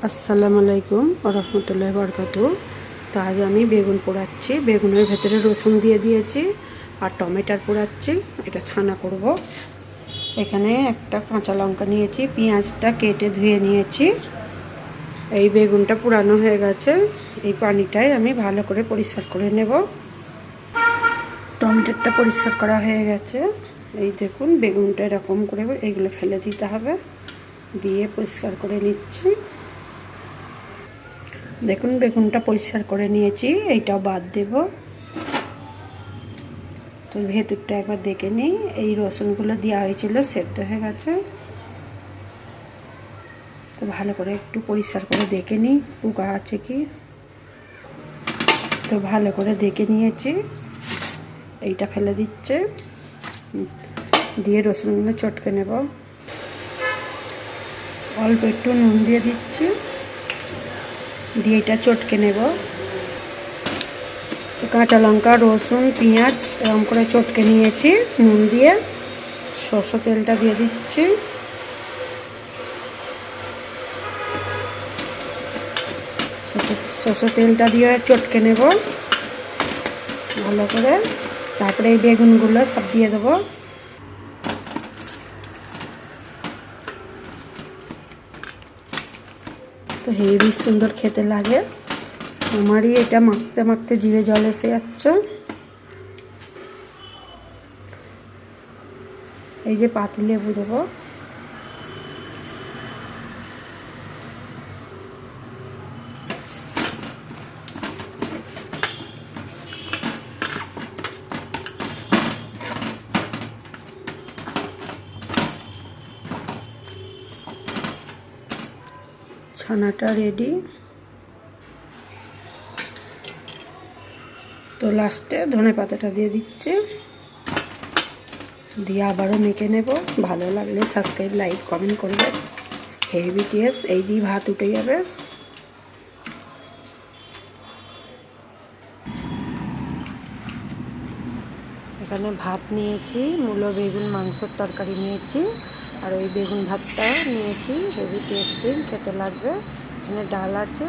আসসালামু আলাইকুম রহমতুল্লাহি বরকাতুহু। তো আজ আমি বেগুন পোড়াচ্ছি। বেগুনের ভেতরে রসুন দিয়ে দিয়েছি আর টমেটোর পোড়াচ্ছি। এটা ছানা করব। এখানে একটা কাঁচা লঙ্কা নিয়েছি, পেঁয়াজটা কেটে ধুয়ে নিয়েছি। এই বেগুনটা পোড়ানো হয়ে গেছে। এই পানিটাই আমি ভালো করে পরিষ্কার করে নেব। টমেটোটা পরিষ্কার করা হয়ে গেছে। এই দেখুন বেগুনটা এরকম করে এইগুলো ফেলে দিতে হবে, দিয়ে পরিষ্কার করে নিচ্ছি। দেখুন বেগুনটা পরিষ্কার করে নিয়েছি, এইটাও বাদ দেব। তো ভেতরটা একবার দেখে নিই। এই রসুনগুলো দেওয়া হয়েছিল, সেদ্ধ হয়ে গেছে। তো ভালো করে একটু পরিষ্কার করে দেখে নিই পোকা আছে কি। তো ভালো করে দেখে নিয়েছি। এইটা ফেলে দিচ্ছে, দিয়ে রসুনগুলো চটকে নেব। অল্প একটু নুন দিয়ে দিচ্ছি, দিয়ে এটা চটকে নেব। কাঁচা লঙ্কা, রসুন, পেঁয়াজ এরকম করে চটকে নিয়েছি নুন দিয়ে। সরষের তেলটা দিয়ে দিচ্ছি। সরষের তেলটা দিয়ে চটকে নেব ভালো করে। তারপরে এই বেগুনগুলো সব দিয়ে দেবো। তো হেবি সুন্দর খেতে লাগে। আমারই এটা মাখতে মাখতে জিভে জল এসে যাচ্ছে। এই যে পাতিলেবু দেবো। ছানাটা রেডি। তো লাস্টে ধনে পাতাটা দিয়ে দিচ্ছি, দিয়ে আবারও মেখে নেব। ভালো লাগলে সাবস্ক্রাইব, লাইক, কমেন্ট করবে। Heavy taste. এই দিয়ে ভাত উঠে যাবে। এখানে ভাত নিয়েছি, মূলো বেগুন মাংসের তরকারি নিয়েছি, আর ওই বেগুন ভাতটা নিয়েছি। হেভি টেস্টি খেতে লাগবে। এখানে ডাল আছে।